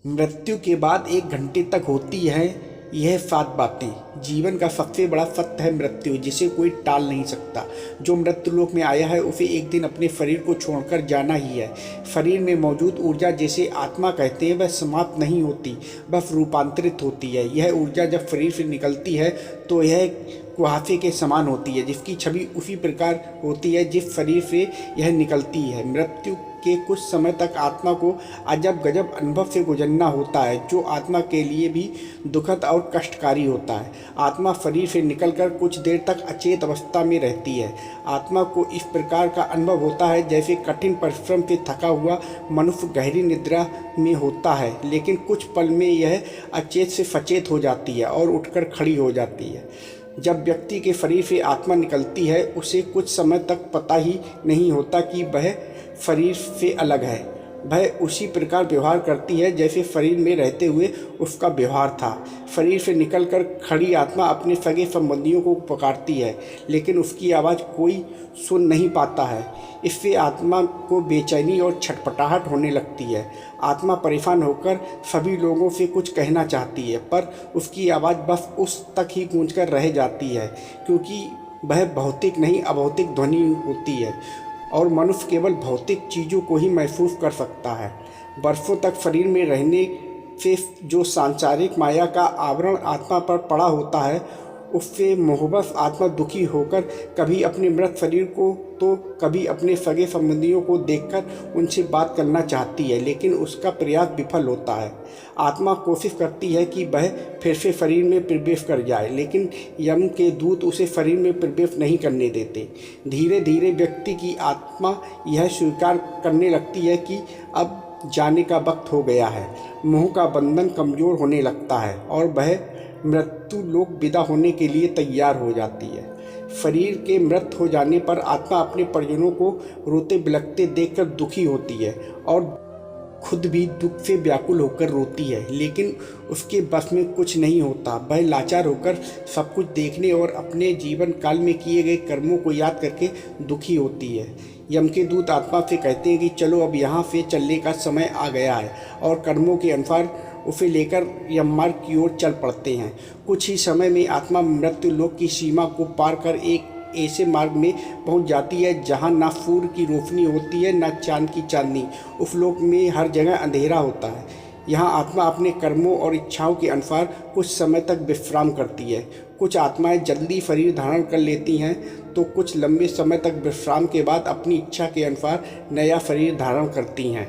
मृत्यु के बाद 1 घंटे तक होती है यह 7 बातें। जीवन का सबसे बड़ा सत्य है मृत्यु, जिसे कोई टाल नहीं सकता। जो मृत्युलोक में आया है उसे एक दिन अपने शरीर को छोड़कर जाना ही है। शरीर में मौजूद ऊर्जा, जिसे आत्मा कहते हैं, वह समाप्त नहीं होती, बस रूपांतरित होती है। यह ऊर्जा जब शरीर से निकलती है तो यह कुहासे के समान होती है, जिसकी छवि उसी प्रकार होती है जिस शरीर से यह निकलती है। मृत्यु के कुछ समय तक आत्मा को अजब गजब अनुभव से गुजरना होता है, जो आत्मा के लिए भी दुखद और कष्टकारी होता है। आत्मा शरीर से निकलकर कुछ देर तक अचेत अवस्था में रहती है। आत्मा को इस प्रकार का अनुभव होता है जैसे कठिन परिश्रम से थका हुआ मनुष्य गहरी निद्रा में होता है, लेकिन कुछ पल में यह अचेत से सचेत हो जाती है और उठकर खड़ी हो जाती है। जब व्यक्ति के शरीर से आत्मा निकलती है, उसे कुछ समय तक पता ही नहीं होता कि वह शरीर से अलग है। वह उसी प्रकार व्यवहार करती है जैसे शरीर में रहते हुए उसका व्यवहार था। शरीर से निकलकर खड़ी आत्मा अपने सगे संबंधियों को पुकारती है, लेकिन उसकी आवाज़ कोई सुन नहीं पाता है। इससे आत्मा को बेचैनी और छटपटाहट होने लगती है। आत्मा परेशान होकर सभी लोगों से कुछ कहना चाहती है, पर उसकी आवाज़ बस उस तक ही गूंजकर रह जाती है, क्योंकि वह भौतिक नहीं अभौतिक ध्वनि होती है और मनुष्य केवल भौतिक चीज़ों को ही महसूस कर सकता है। वर्षों तक शरीर में रहने से जो सांसारिक माया का आवरण आत्मा पर पड़ा होता है, उससे मोहबस आत्मा दुखी होकर कभी अपने मृत शरीर को तो कभी अपने सगे संबंधियों को देखकर उनसे बात करना चाहती है, लेकिन उसका प्रयास विफल होता है। आत्मा कोशिश करती है कि वह फिर से शरीर में प्रवेश कर जाए, लेकिन यम के दूत उसे शरीर में प्रवेश नहीं करने देते। धीरे धीरे व्यक्ति की आत्मा यह स्वीकार करने लगती है कि अब जाने का वक्त हो गया है। मोह का बंधन कमज़ोर होने लगता है और वह मृत्यु लोक विदा होने के लिए तैयार हो जाती है। शरीर के मृत हो जाने पर आत्मा अपने परिजनों को रोते बिलखते देखकर दुखी होती है और खुद भी दुख से व्याकुल होकर रोती है, लेकिन उसके बस में कुछ नहीं होता। वह लाचार होकर सब कुछ देखने और अपने जीवन काल में किए गए कर्मों को याद करके दुखी होती है। यम के दूत आत्मा से कहते हैं कि चलो अब यहाँ से चलने का समय आ गया है, और कर्मों के अनुसार उसे लेकर यममार्ग की ओर चल पड़ते हैं। कुछ ही समय में आत्मा मृत्यु लोक की सीमा को पार कर एक ऐसे मार्ग में पहुंच जाती है जहां ना सूर्य की रोशनी होती है, ना चांद की चांदनी। उस लोक में हर जगह अंधेरा होता है। यहाँ आत्मा अपने कर्मों और इच्छाओं के अनुसार कुछ समय तक विश्राम करती है। कुछ आत्माएं जल्दी शरीर धारण कर लेती हैं, तो कुछ लंबे समय तक विश्राम के बाद अपनी इच्छा के अनुसार नया शरीर धारण करती हैं।